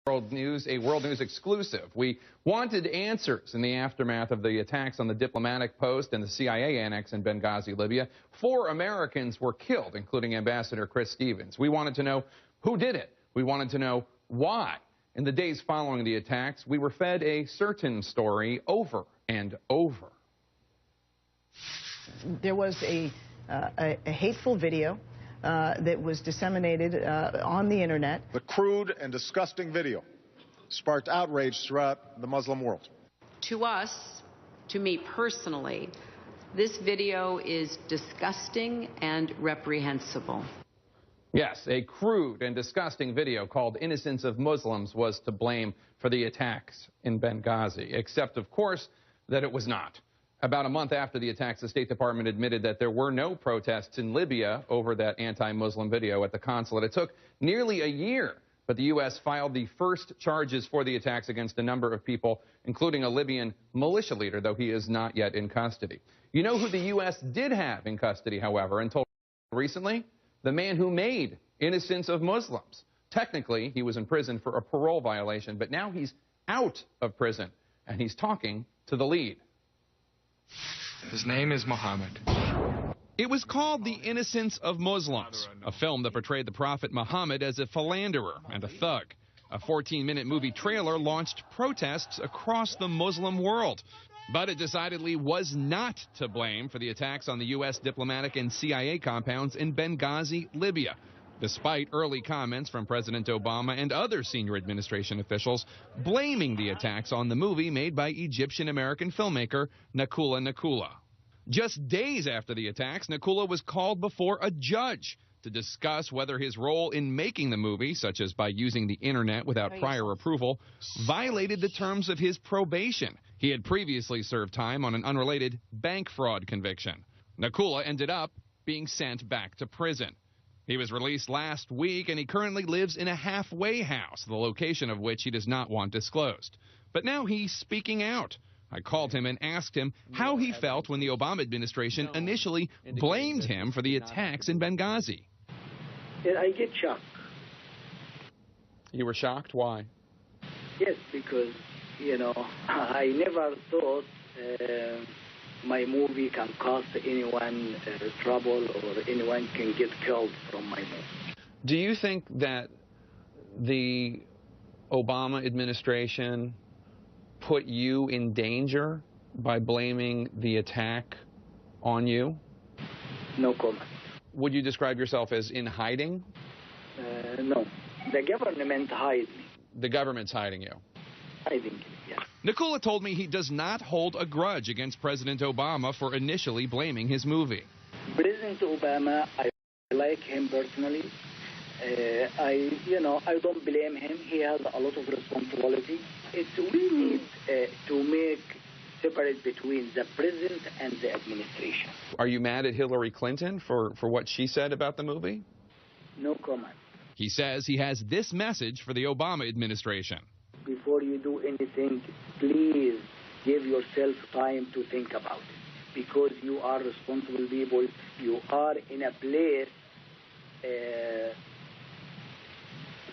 A World News exclusive. We wanted answers in the aftermath of the attacks on the diplomatic post and the CIA annex in Benghazi, Libya. 4 Americans were killed, including Ambassador Chris Stevens. We wanted to know who did it. We wanted to know why. In the days following the attacks, we were fed a certain story over and over. There was a hateful video that was disseminated on the internet. The crude and disgusting video sparked outrage throughout the Muslim world. To us, to me personally, this video is disgusting and reprehensible. Yes, a crude and disgusting video called Innocence of Muslims was to blame for the attacks in Benghazi, except, of course, that it was not. About a month after the attacks, the State Department admitted that there were no protests in Libya over that anti-Muslim video at the consulate. It took nearly a year, but the U.S. filed the first charges for the attacks against a number of people, including a Libyan militia leader, though he is not yet in custody. You know who the U.S. did have in custody, however, until recently? The man who made Innocence of Muslims. Technically, he was in prison for a parole violation, but now he's out of prison, and he's talking to the lead. His name is Muhammad. It was called The Innocence of Muslims, a film that portrayed the Prophet Muhammad as a philanderer and a thug. A 14-minute movie trailer launched protests across the Muslim world. But it decidedly was not to blame for the attacks on the U.S. diplomatic and CIA compounds in Benghazi, Libya, despite early comments from President Obama and other senior administration officials blaming the attacks on the movie made by Egyptian-American filmmaker Nakula. Just days after the attacks, Nakula was called before a judge to discuss whether his role in making the movie, such as by using the internet without prior approval, violated the terms of his probation. He had previously served time on an unrelated bank fraud conviction. Nakula ended up being sent back to prison. He was released last week, and he currently lives in a halfway house, the location of which he does not want disclosed. But now he's speaking out. I called him and asked him how he felt when the Obama administration initially blamed him for the attacks in Benghazi. I get shocked. You were shocked? Why? Yes, because, I never thought my movie can cause anyone trouble or anyone can get killed from my movie. Do you think that the Obama administration put you in danger by blaming the attack on you? No comment. Would you describe yourself as in hiding? No. The government hide me. The government's hiding you? Hiding, yes. Nakula told me he does not hold a grudge against President Obama for initially blaming his movie. President Obama, I like him personally. I don't blame him. He has a lot of responsibility. We need to make separate between the president and the administration. Are you mad at Hillary Clinton for what she said about the movie? No comment. He says he has this message for the Obama administration. Before you do anything, please give yourself time to think about it. Because you are responsible people. You are in a place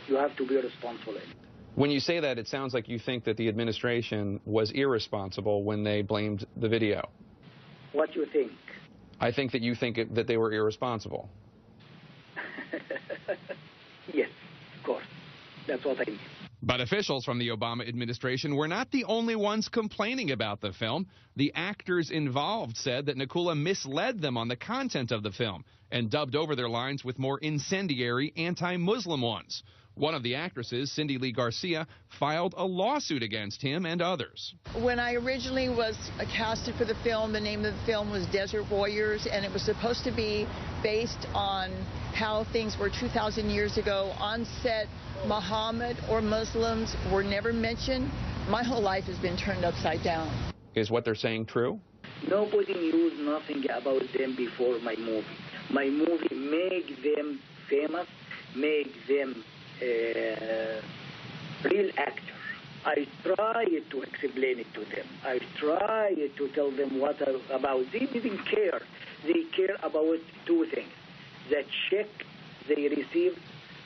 you have to be responsible in. When you say that, it sounds like you think that the administration was irresponsible when they blamed the video. What do you think? I think that you think that they were irresponsible. Yes, of course. That's what I mean. But officials from the Obama administration were not the only ones complaining about the film. The actors involved said that Nakula misled them on the content of the film and dubbed over their lines with more incendiary anti-Muslim ones. One of the actresses, Cindy Lee Garcia, filed a lawsuit against him and others. When I originally was casted for the film, the name of the film was Desert Warriors, and it was supposed to be based on how things were 2,000 years ago. On set, Muhammad or Muslims were never mentioned. My whole life has been turned upside down. Is what they're saying true? Nobody knew nothing about them before my movie. My movie made them famous, made them real actor. I tried to explain it to them. I tried to tell them what about. They didn't care. They care about 2 things. The check they received.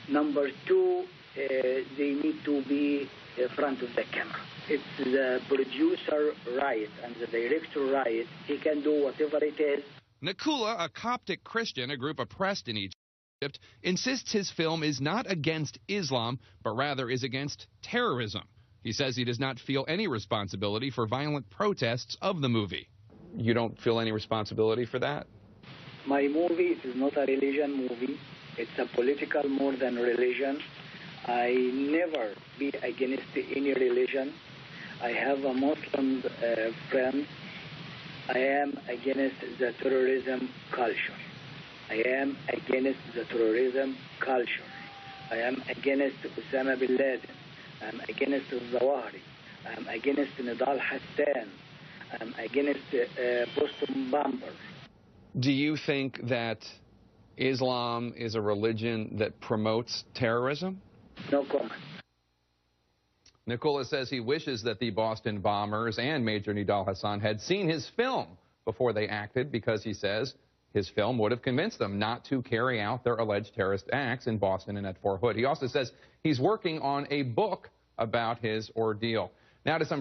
Number 2, they need to be in front of the camera. It's the producer right and the director right. He can do whatever it is. Nakula, a Coptic Christian, a group oppressed in Egypt, insists his film is not against Islam, but rather is against terrorism. He says he does not feel any responsibility for violent protests of the movie. You don't feel any responsibility for that? My movie is not a religion movie. It's a political more than religion. I never be against any religion. I have a Muslim friend. I am against the terrorism culture. I am against the terrorism culture. I am against Osama bin Laden. I am against Zawahiri. I am against Nidal Hassan. I am against Boston Bomber. Do you think that Islam is a religion that promotes terrorism? No comment. Nakula says he wishes that the Boston bombers and Major Nidal Hassan had seen his film before they acted, because he says his film would have convinced them not to carry out their alleged terrorist acts in Boston and at Fort Hood. He also says he's working on a book about his ordeal. Now to some